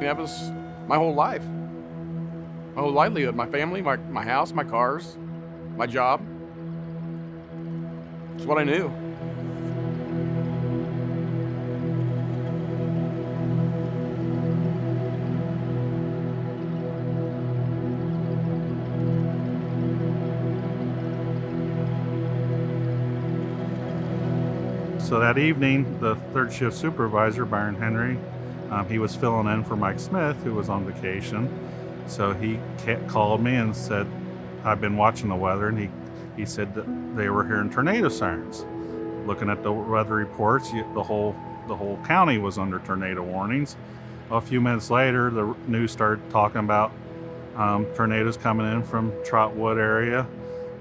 That was my whole life, my whole livelihood, my family, my house, my cars, my job. It's what I knew. So that evening, the third shift supervisor, Byron Henry, he was filling in for Mike Smith, who was on vacation. So he called me and said, I've been watching the weather, and he said that they were hearing tornado sirens. Looking at the weather reports, the whole county was under tornado warnings. A few minutes later, the news started talking about tornadoes coming in from Trotwood area,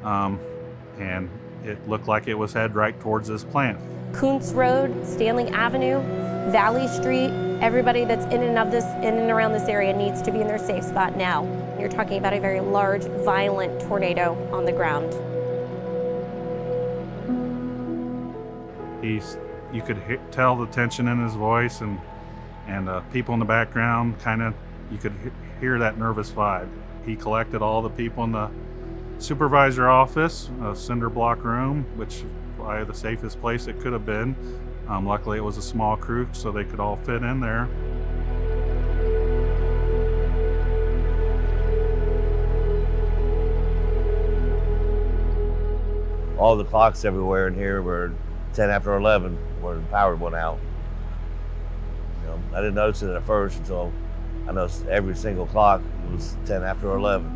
and it looked like it was headed right towards this plant. Kuntz Road, Stanley Avenue, Valley Street, everybody that's in and around this area needs to be in their safe spot now. You're talking about a very large, violent tornado on the ground. You could tell the tension in his voice, and people in the background you could hear that nervous vibe. He collected all the people in the supervisor office, a cinder block room, which probably the safest place it could have been. Luckily it was a small crew, so they could all fit in there. All the clocks everywhere in here were 10 after 11 when the power went out. I didn't notice it at first until I noticed every single clock was 10 after 11.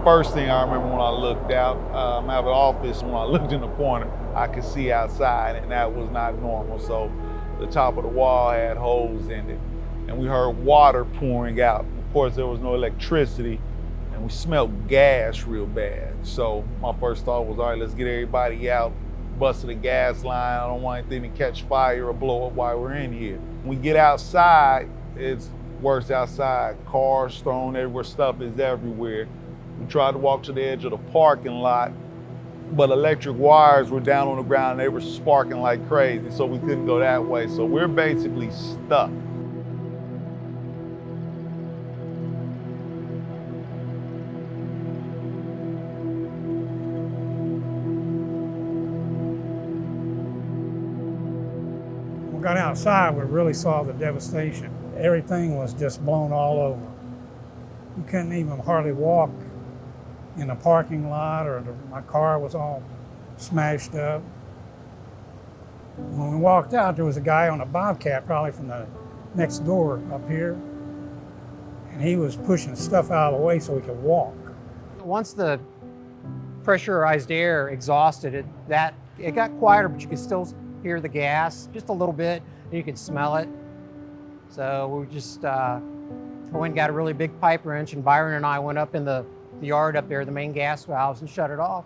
First thing I remember when I looked out of the office, when I looked in the corner, I could see outside, and that was not normal. So the top of the wall had holes in it, and we heard water pouring out. Of course, there was no electricity, and we smelled gas real bad. So my first thought was, all right, let's get everybody out, busted a gas line. I don't want anything to catch fire or blow up while we're in here. When we get outside, it's worse outside. Cars thrown everywhere, stuff is everywhere. We tried to walk to the edge of the parking lot, but electric wires were down on the ground and they were sparking like crazy, so we couldn't go that way. So we're basically stuck. When we got outside, we really saw the devastation. Everything was just blown all over. You couldn't even hardly walk in a parking lot, or my car was all smashed up. When we walked out, there was a guy on a Bobcat, probably from the next door up here, and he was pushing stuff out of the way so we could walk. Once the pressurized air exhausted it, it got quieter, but you could still hear the gas just a little bit, and you could smell it. So we just went and got a really big pipe wrench, and Byron and I went up in the yard up there, the main gas valves, and shut it off.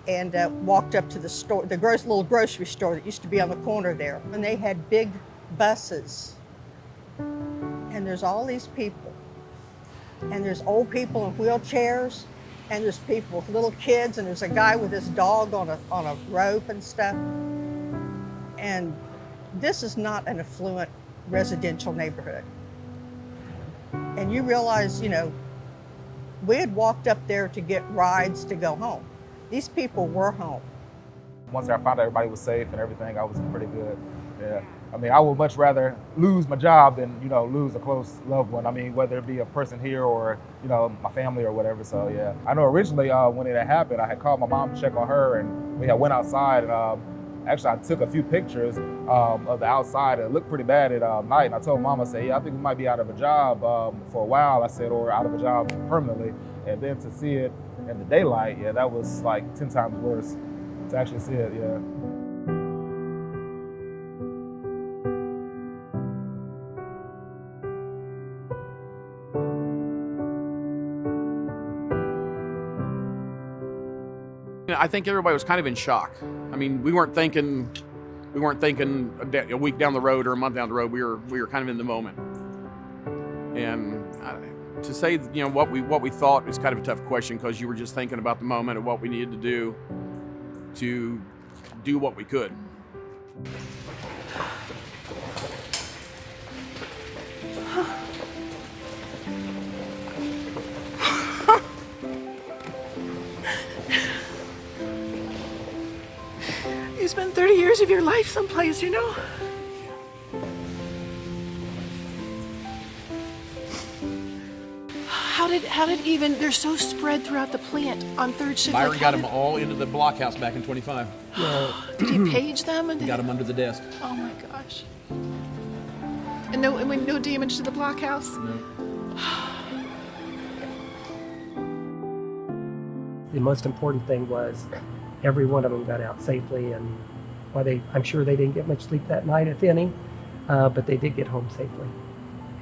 And walked up to the store, the little grocery store that used to be on the corner there. And they had big buses. And there's all these people. And there's old people in wheelchairs, and there's people with little kids, and there's a guy with his dog on a rope and stuff. And this is not an affluent residential neighborhood. And you realize, we had walked up there to get rides to go home. These people were home. Once I found out everybody was safe and everything, I was pretty good. Yeah. I mean, I would much rather lose my job than, lose a close loved one. I mean, whether it be a person here or, my family or whatever. So, yeah. I know originally when it had happened, I had called my mom to check on her, and we had went outside, and actually I took a few pictures of the outside, and it looked pretty bad at night. And I told Mom, I said, yeah, I think we might be out of a job for a while, I said, or out of a job permanently. And then to see it in the daylight, yeah, that was like 10 times worse. To actually see it, yeah. I think everybody was kind of in shock. I mean, we weren't thinking a week down the road or a month down the road. We were kind of in the moment. And to say, what we thought is kind of a tough question, because you were just thinking about the moment of what we needed to do what we could. You spent 30 years of your life someplace, you know? How did even, they're so spread throughout the plant on third shift. Byron got them all into the blockhouse back in 25. Did he page them? And Got them under the desk. Oh my gosh. And no damage to the blockhouse? No. The most important thing was every one of them got out safely, and I'm sure they didn't get much sleep that night, if any, but they did get home safely.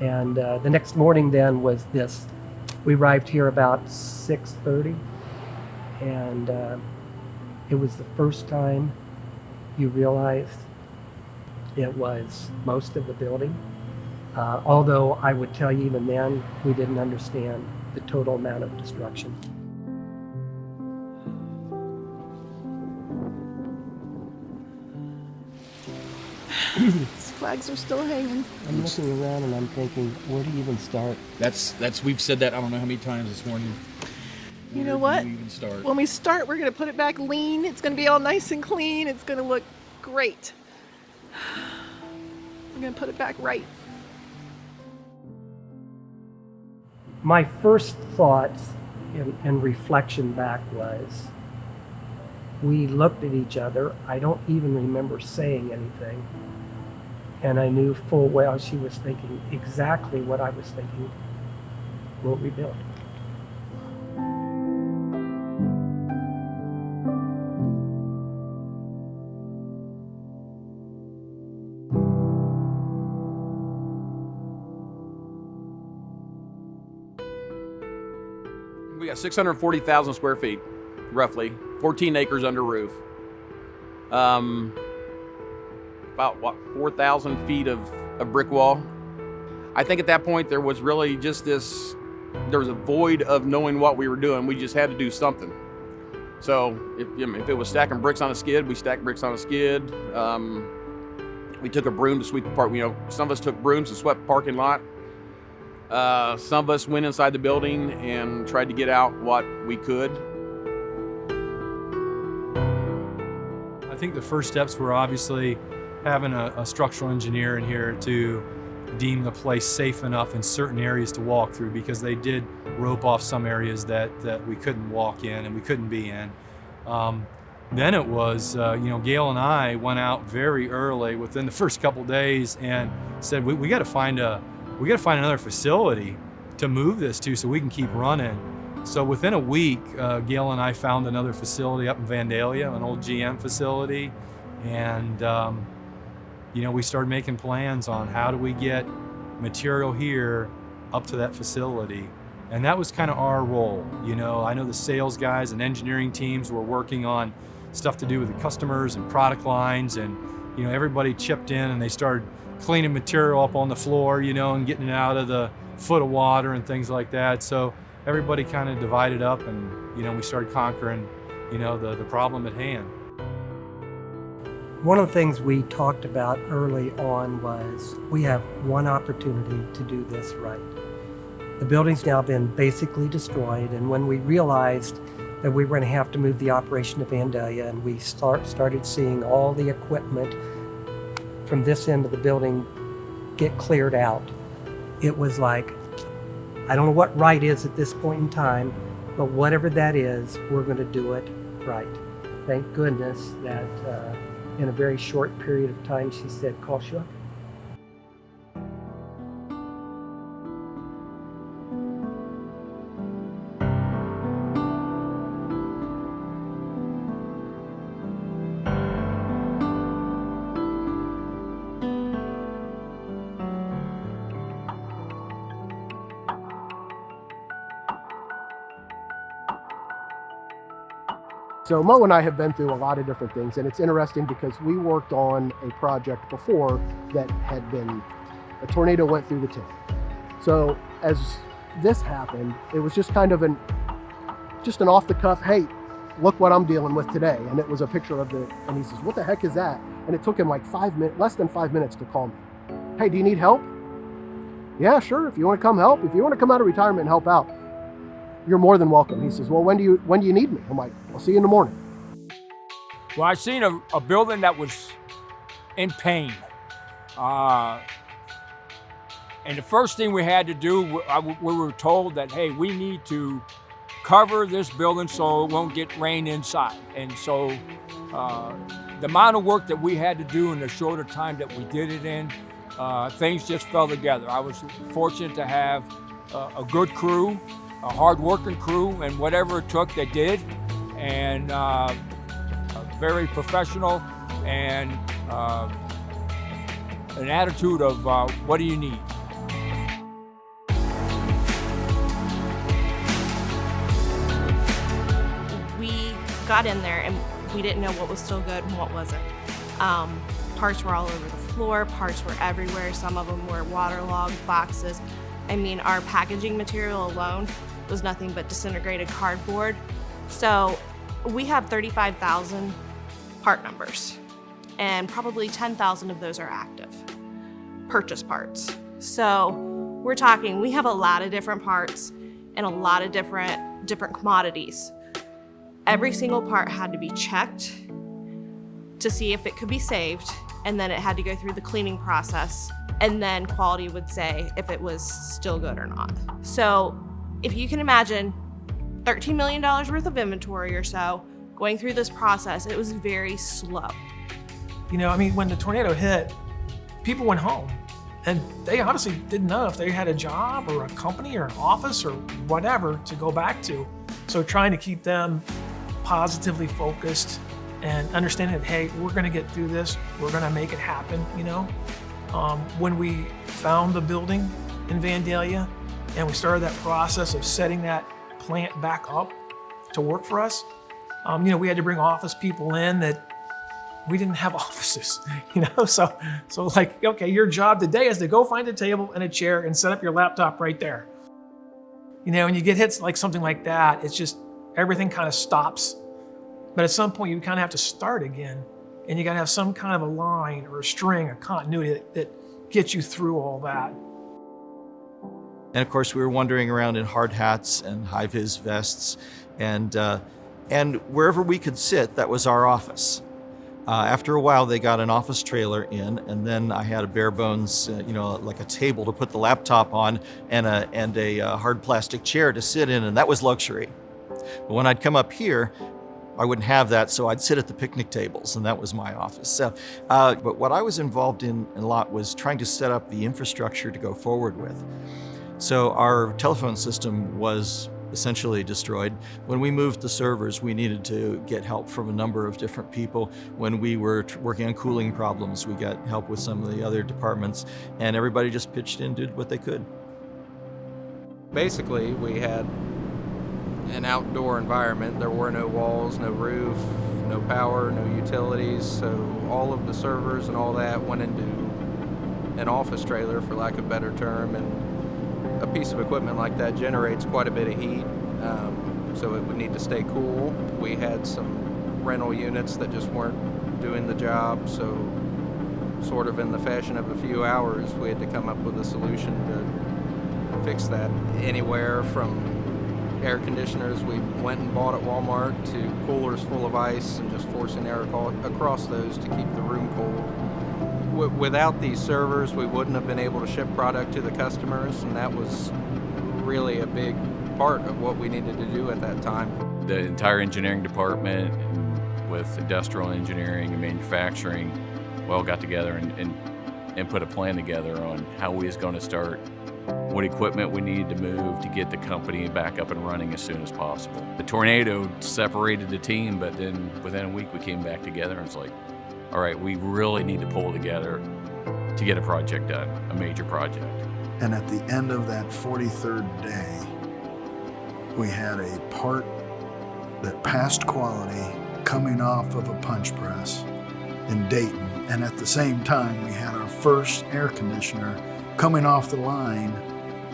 And the next morning then was this. We arrived here about 6:30, and it was the first time you realized it was most of the building. Although I would tell you even then, we didn't understand the total amount of destruction. These flags are still hanging. I'm looking around and I'm thinking, where do you even start? We've said that I don't know how many times this morning. You know what? Where do we even start? When we start, we're going to put it back lean. It's going to be all nice and clean. It's going to look great. We're going to put it back right. My first thoughts and reflection back was, we looked at each other. I don't even remember saying anything. And I knew full well she was thinking exactly what I was thinking. We'll rebuild. We got 640,000 square feet, roughly, 14 acres under roof. About 4,000 feet of brick wall. I think at that point there was really just there was a void of knowing what we were doing. We just had to do something. So if it was stacking bricks on a skid, we stacked bricks on a skid. We took a broom to sweep the park. Some of us took brooms to sweep the parking lot. Some of us went inside the building and tried to get out what we could. I think the first steps were obviously having a structural engineer in here to deem the place safe enough in certain areas to walk through, because they did rope off some areas that we couldn't walk in and we couldn't be in. Then it was, Gail and I went out very early within the first couple days and said, we got to find another facility to move this to so we can keep running. So within a week, Gail and I found another facility up in Vandalia, an old GM facility, and we started making plans on how do we get material here up to that facility. And that was kind of our role. I know the sales guys and engineering teams were working on stuff to do with the customers and product lines, and everybody chipped in and they started cleaning material up on the floor, and getting it out of the foot of water and things like that. So everybody kind of divided up, and we started conquering the problem at hand. One of the things we talked about early on was we have one opportunity to do this right. The building's now been basically destroyed, and when we realized that we were going to have to move the operation to Vandalia, and we started seeing all the equipment from this end of the building get cleared out, it was like, I don't know what right is at this point in time, but whatever that is, we're going to do it right. Thank goodness that in a very short period of time, she said, call Shook. So Mo and I have been through a lot of different things, and it's interesting because we worked on a project before that had been, a tornado went through the tip. So as this happened, it was just kind of an off the cuff, hey, look what I'm dealing with today. And it was a picture of and he says, what the heck is that? And it took him like less than 5 minutes to call me. Hey, do you need help? Yeah, sure, if you want to come help. If you want to come out of retirement and help out, you're more than welcome. He says, well, when do you need me? I'm like, I'll see you in the morning. Well, I seen a building that was in pain. And the first thing we had to do, we were told that, hey, we need to cover this building so it won't get rain inside. And so the amount of work that we had to do in the shorter time that we did it in, things just fell together. I was fortunate to have a good crew, a hard-working crew, and whatever it took, they did. And very professional, and an attitude of what do you need? We got in there and we didn't know what was still good and what wasn't. Parts were all over the floor, parts were everywhere, some of them were waterlogged boxes. I mean, our packaging material alone was nothing but disintegrated cardboard. So we have 35,000 part numbers, and probably 10,000 of those are active purchase parts. So we're talking, we have a lot of different parts and a lot of different commodities. Every single part had to be checked to see if it could be saved, and then it had to go through the cleaning process, and then quality would say if it was still good or not. So if you can imagine $13 million worth of inventory or so going through this process, it was very slow. You know, I mean, when the tornado hit, people went home and they honestly didn't know if they had a job or a company or an office or whatever to go back to. So trying to keep them positively focused and understanding that, hey, we're gonna get through this, we're gonna make it happen, you know? When we found the building in Vandalia and we started that process of setting that plant back up to work for us, you know, we had to bring office people in that we didn't have offices, you know? So like, okay, your job today is to go find a table and a chair and set up your laptop right there. You know, when you get hits like something like that, it's just, everything kind of stops. But at some point you kind of have to start again, and you gotta have some kind of a line or a string, a continuity that gets you through all that. And of course we were wandering around in hard hats and high-vis vests, and wherever we could sit, that was our office. After a while, they got an office trailer in, and then I had a bare bones, you know, like a table to put the laptop on, and a hard plastic chair to sit in, and that was luxury. But when I'd come up here, I wouldn't have that, so I'd sit at the picnic tables, and that was my office. So, but what I was involved in a lot was trying to set up the infrastructure to go forward with. So our telephone system was essentially destroyed. When we moved the servers, we needed to get help from a number of different people. When we were working on cooling problems, we got help with some of the other departments, and everybody just pitched in, did what they could. Basically, we had an outdoor environment. There were no walls, no roof, no power, no utilities, so all of the servers and all that went into an office trailer, for lack of a better term, and a piece of equipment like that generates quite a bit of heat, so it would need to stay cool. We had some rental units that just weren't doing the job, so sort of in the fashion of a few hours, we had to come up with a solution to fix that. Anywhere from air conditioners we went and bought at Walmart to coolers full of ice and just forcing air across those to keep the room cold. Without these servers, we wouldn't have been able to ship product to the customers, and that was really a big part of what we needed to do at that time. The entire engineering department with industrial engineering and manufacturing all got together and put a plan together on how we was going to start, what equipment we needed to move to get the company back up and running as soon as possible. The tornado separated the team, but then within a week we came back together and it's like, all right, we really need to pull together to get a project done, a major project. And at the end of that 43rd day, we had a part that passed quality coming off of a punch press in Dayton. And at the same time, we had our first air conditioner coming off the line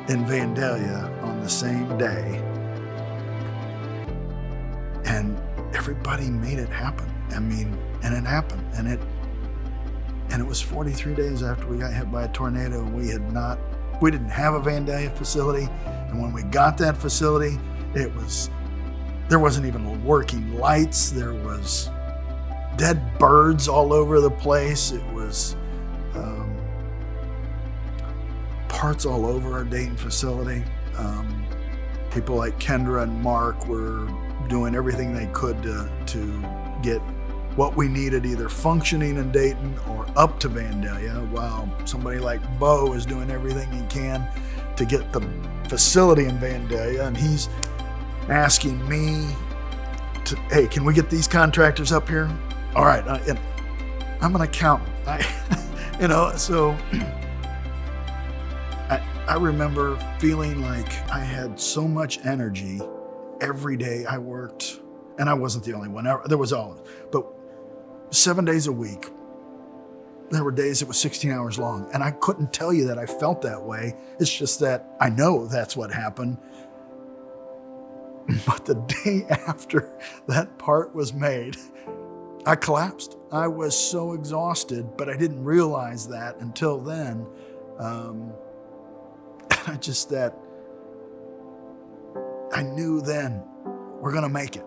in Vandalia on the same day. And everybody made it happen. I mean, and it happened. And it was 43 days after we got hit by a tornado. We didn't have a Vandalia facility. And when we got that facility, there wasn't even working lights. There was dead birds all over the place. It was parts all over our Dayton facility. People like Kendra and Mark were doing everything they could to get what we needed either functioning in Dayton or up to Vandalia, while somebody like Bo is doing everything he can to get the facility in Vandalia. And he's asking me to, hey, can we get these contractors up here? All right, I'm an accountant. So I remember feeling like I had so much energy every day I worked, and I wasn't the only one. There was all, but 7 days a week. There were days it was 16 hours long, and I couldn't tell you that I felt that way. It's just that I know that's what happened. But the day after that part was made, I collapsed. I was so exhausted, but I didn't realize that until then. I knew then we're gonna make it.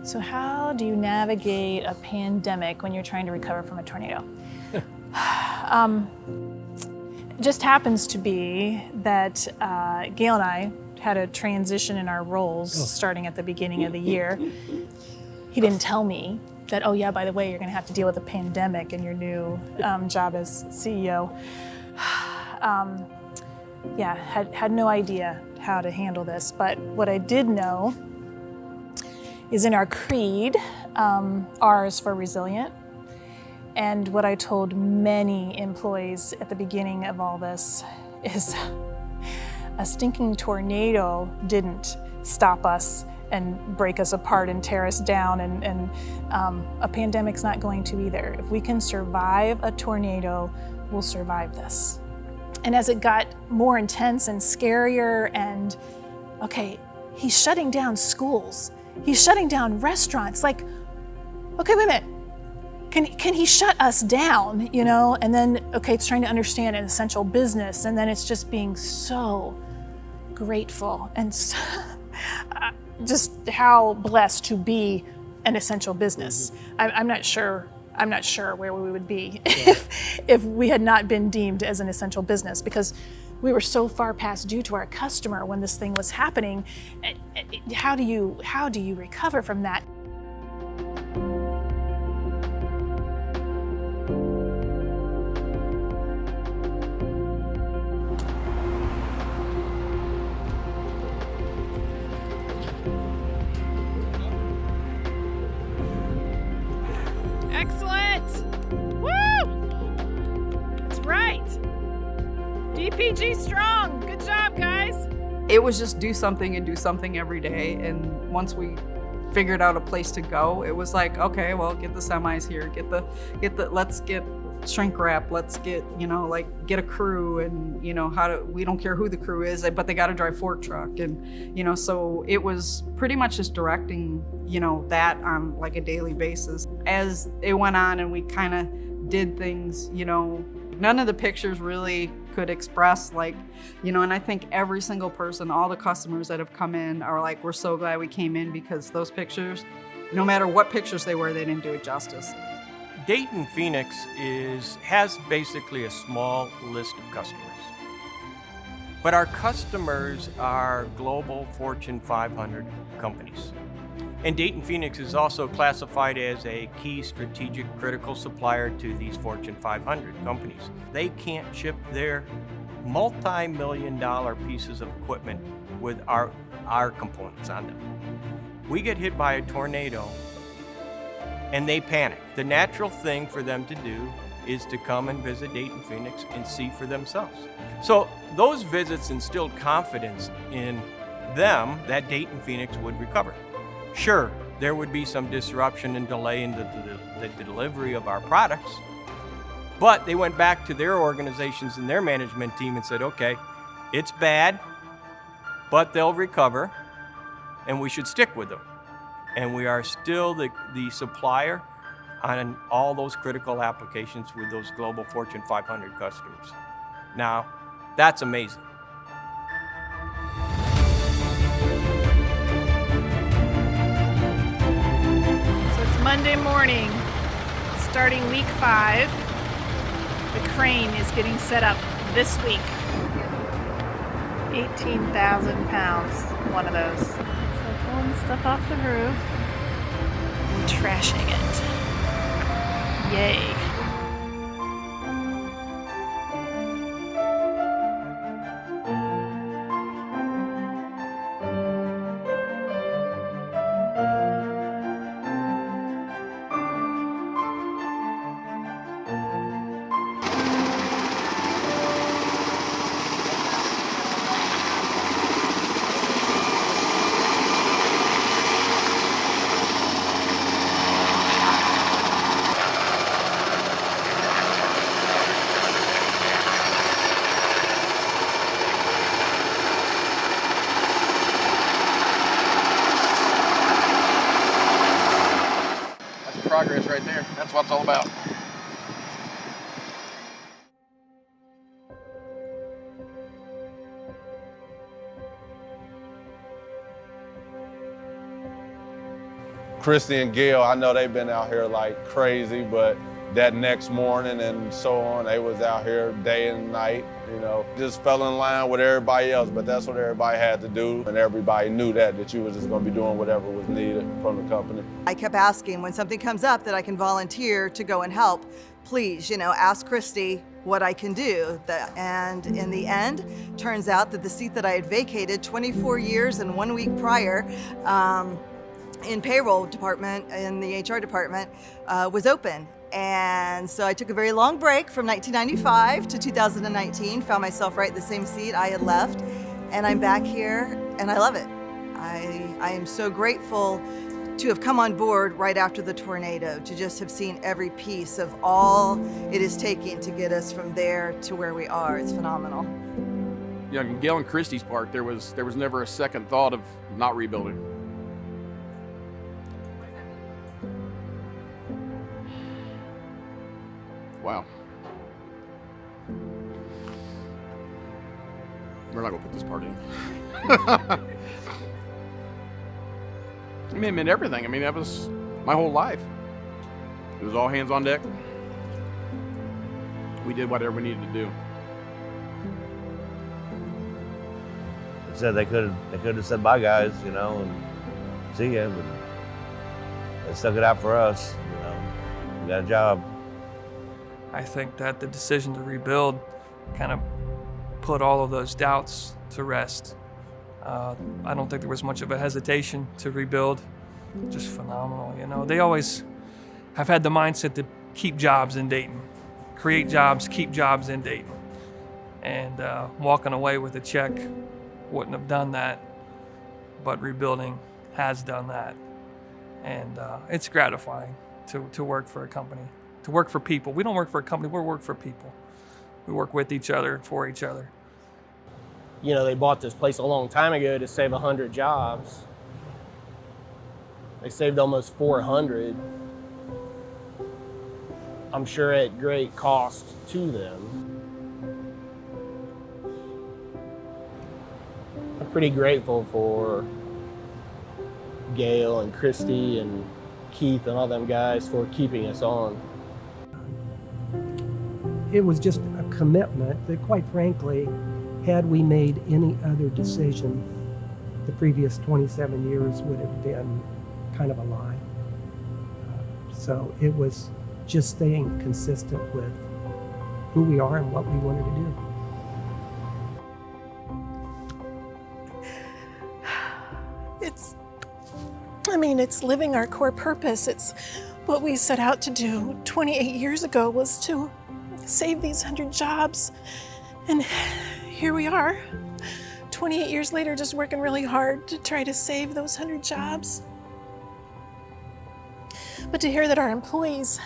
So how do you navigate a pandemic when you're trying to recover from a tornado? It just happens to be that Gail and I had a transition in our roles starting at the beginning of the year. He didn't tell me that, oh yeah, by the way, you're gonna have to deal with a pandemic in your new job as CEO. Had no idea how to handle this, but what I did know is in our creed, R is for resilient. And what I told many employees at the beginning of all this is a stinking tornado didn't stop us and break us apart and tear us down, and a pandemic's not going to either. If we can survive a tornado, we'll survive this. And as it got more intense and scarier, and okay, he's shutting down schools. He's shutting down restaurants. Like, okay, wait a minute. Can he shut us down, you know? And then, okay, it's trying to understand an essential business, and then it's just being so grateful and so, just how blessed to be an essential business. I'm not sure where we would be if we had not been deemed as an essential business, because we were so far past due to our customer when this thing was happening. How do you recover from that? Excellent! Woo! That's right. DPG strong. Good job, guys. It was just do something and do something every day. And once we figured out a place to go, it was like, okay, well, get the semis here, let's get shrink wrap, let's get, get a crew, and, we don't care who the crew is, but they got to drive fork truck. And, so it was pretty much just directing, that on like a daily basis. As it went on and we kind of did things, none of the pictures really could express and I think every single person, all the customers that have come in are like, we're so glad we came in, because those pictures, no matter what pictures they were, they didn't do it justice. Dayton-Phoenix has basically a small list of customers. But our customers are global Fortune 500 companies. And Dayton-Phoenix is also classified as a key strategic critical supplier to these Fortune 500 companies. They can't ship their multi-million-dollar pieces of equipment with our components on them. We get hit by a tornado and they panic. The natural thing for them to do is to come and visit Dayton-Phoenix and see for themselves. So those visits instilled confidence in them that Dayton-Phoenix would recover. Sure, there would be some disruption and delay in the delivery of our products, but they went back to their organizations and their management team and said, okay, it's bad, but they'll recover, and we should stick with them. And we are still the supplier on all those critical applications with those global Fortune 500 customers. Now, that's amazing. So it's Monday morning, starting week 5. The crane is getting set up this week. 18,000 pounds, one of those. So pulling the stuff off the roof and trashing it. Yay. Progress right there. That's what it's all about. Christy and Gail, I know they've been out here like crazy, but that next morning and so on, they was out here day and night, you know, just fell in line with everybody else, but that's what everybody had to do, and everybody knew that you was just gonna be doing whatever was needed from the company. I kept asking when something comes up that I can volunteer to go and help, please, you know, ask Christy what I can do. And in the end, turns out that the seat that I had vacated 24 years and 1 week prior, in payroll department, in the HR department, was open. And so I took a very long break from 1995 to 2019, found myself right in the same seat I had left, and I'm back here and I love it. I am so grateful to have come on board right after the tornado, to just have seen every piece of all it is taking to get us from there to where we are. It's phenomenal. Yeah, on Gail and Christie's part, there was never a second thought of not rebuilding. Wow. We're not gonna put this part in. I mean, it meant everything. I mean, that was my whole life. It was all hands on deck. We did whatever we needed to do. Said they could have said bye, guys, you know, and see ya, but they stuck it out for us, you know. We got a job. I think that the decision to rebuild kind of put all of those doubts to rest. I don't think there was much of a hesitation to rebuild. Just phenomenal, you know. They always have had the mindset to keep jobs in Dayton, create jobs, keep jobs in Dayton. And walking away with a check wouldn't have done that, but rebuilding has done that. And it's gratifying to work for a company, to work for people. We don't work for a company, we work for people. We work with each other, for each other. You know, they bought this place a long time ago to save 100 jobs. They saved almost 400. I'm sure at great cost to them. I'm pretty grateful for Gail and Christy and Keith and all them guys for keeping us on. It was just a commitment that, quite frankly, had we made any other decision, the previous 27 years would have been kind of a lie. So it was just staying consistent with who we are and what we wanted to do. It's living our core purpose. It's what we set out to do 28 years ago, was to save these 100 jobs. And here we are, 28 years later, just working really hard to try to save those 100 jobs. But to hear that our employees,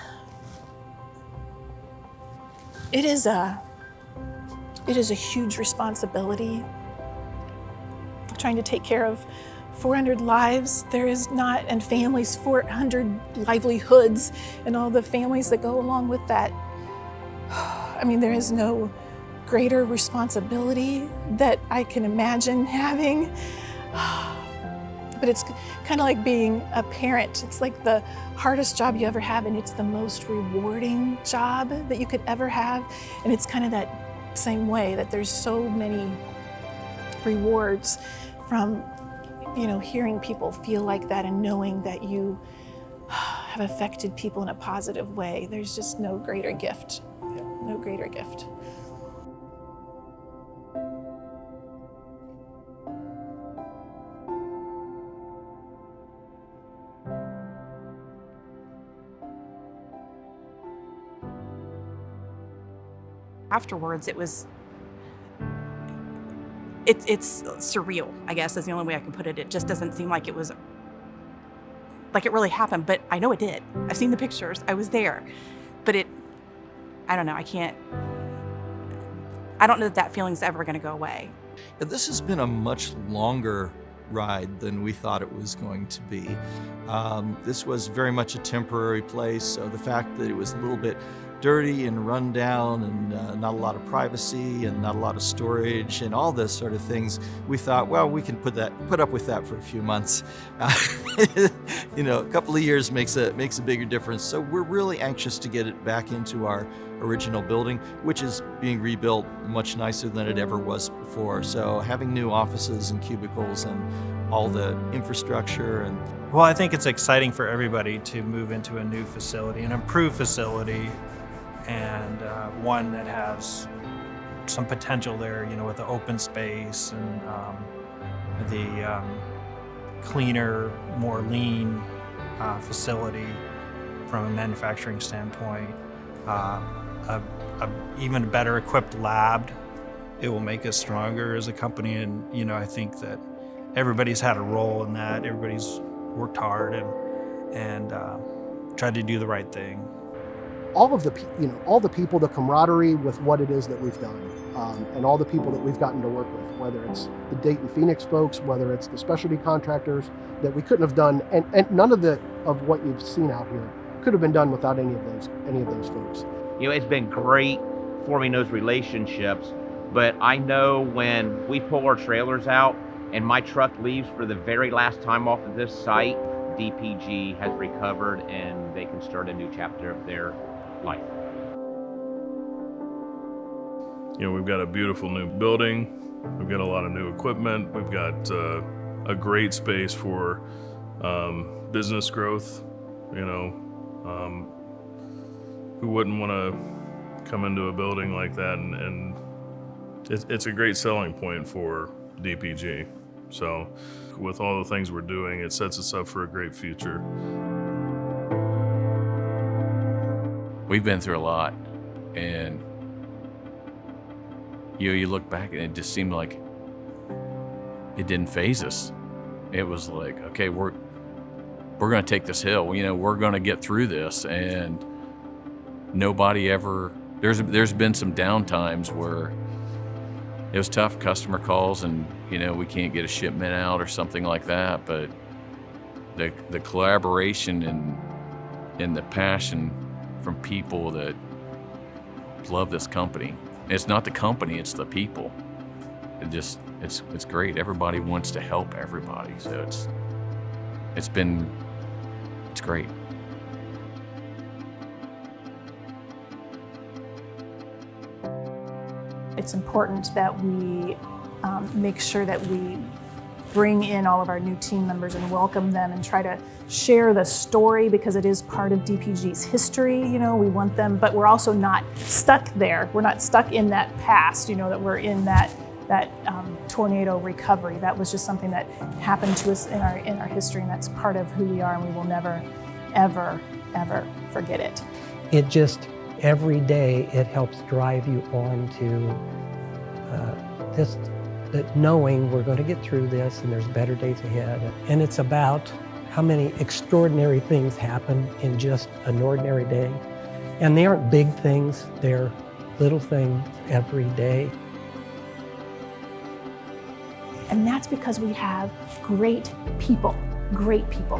it is a huge responsibility, trying to take care of 400 lives. There is not, and families, 400 livelihoods, and all the families that go along with that. There is no greater responsibility that I can imagine having. But it's kind of like being a parent. It's like the hardest job you ever have, and it's the most rewarding job that you could ever have. And it's kind of that same way, that there's so many rewards from, hearing people feel like that and knowing that you have affected people in a positive way. There's just no greater gift. No greater gift. Afterwards, it's surreal, I guess, is the only way I can put it. It just doesn't seem like it was, like it really happened, but I know it did. I've seen the pictures, I was there, but I don't know, I don't know that feeling's ever gonna go away. This has been a much longer ride than we thought it was going to be. This was very much a temporary place, so the fact that it was a little bit dirty and run down and not a lot of privacy and not a lot of storage and all those sort of things, we thought, well, we can put up with that for a few months. A couple of years makes a bigger difference. So we're really anxious to get it back into our original building, which is being rebuilt much nicer than it ever was before. So having new offices and cubicles and all the infrastructure and Well, I think it's exciting for everybody to move into a new facility, an improved facility, and one that has some potential there, with the open space and the cleaner, more lean facility from a manufacturing standpoint, even better equipped lab. It will make us stronger as a company, and I think that everybody's had a role in that. Everybody's worked hard and tried to do the right thing. All of the people, the camaraderie with what it is that we've done, and all the people that we've gotten to work with, whether it's the Dayton-Phoenix folks, whether it's the specialty contractors that we couldn't have done, and none of what you've seen out here could have been done without any of those folks. It's been great forming those relationships, but I know when we pull our trailers out and my truck leaves for the very last time off of this site, DPG has recovered and they can start a new chapter of their life. We've got a beautiful new building. We've got a lot of new equipment. We've got a great space for business growth. Who wouldn't want to come into a building like that? And it's a great selling point for DPG. So with all the things we're doing, it sets us up for a great future. We've been through a lot, and you look back and it just seemed like it didn't faze us. It was like, okay, we're gonna take this hill. We're gonna get through this, and nobody ever. There's been some down times where it was tough, customer calls, and we can't get a shipment out or something like that. But the collaboration and the passion from people that love this company. It's not the company, it's the people. It's great. Everybody wants to help everybody, so it's great. It's important that we make sure that we bring in all of our new team members and welcome them and try to share the story, because it is part of DPG's history. We want them, but we're also not stuck there. We're not stuck in that past, that we're in that tornado recovery. That was just something that happened to us in our history, and that's part of who we are, and we will never, ever, ever forget it. It just, every day, it helps drive you on to this, that knowing we're going to get through this and there's better days ahead. And it's about how many extraordinary things happen in just an ordinary day. And they aren't big things, they're little things every day. And that's because we have great people, great people.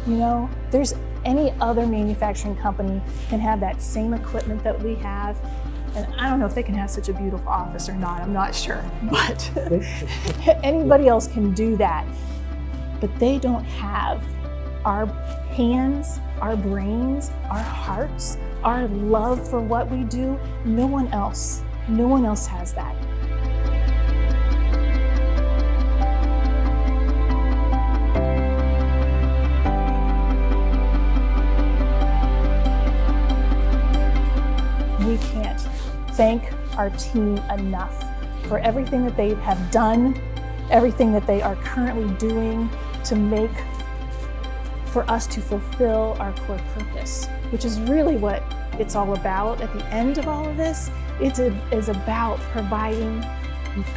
You know, there's any other manufacturing company can have that same equipment that we have. And I don't know if they can have such a beautiful office or not, I'm not sure. But anybody else can do that. But they don't have our hands, our brains, our hearts, our love for what we do. No one else has that. We can't thank our team enough for everything that they have done, everything that they are currently doing to make, for us to fulfill our core purpose, which is really what it's all about. At the end of all of this, it is about providing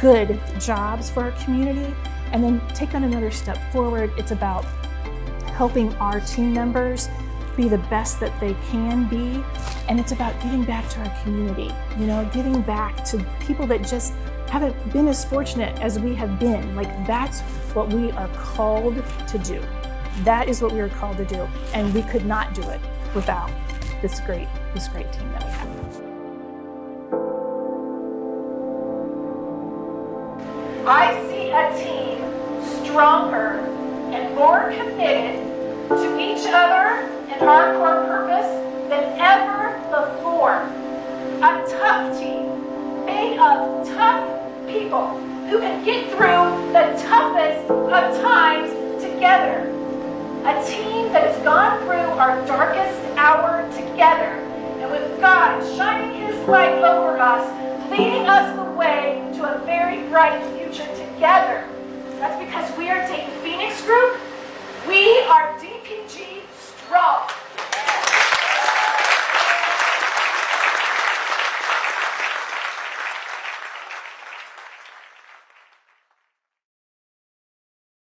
good jobs for our community, and then take that another step forward. It's about helping our team members be the best that they can be, and it's about giving back to our community, you know, giving back to people that just haven't been as fortunate as we have been. Like, that's what we are called to do. That is what we are called to do, and we could not do it without this great team that we have. I see a team stronger and more committed to each other and our core purpose than ever before. A tough team made of tough people who can get through the toughest of times together. A team that has gone through our darkest hour together, and with God shining His light over us, leading us the way to a very bright future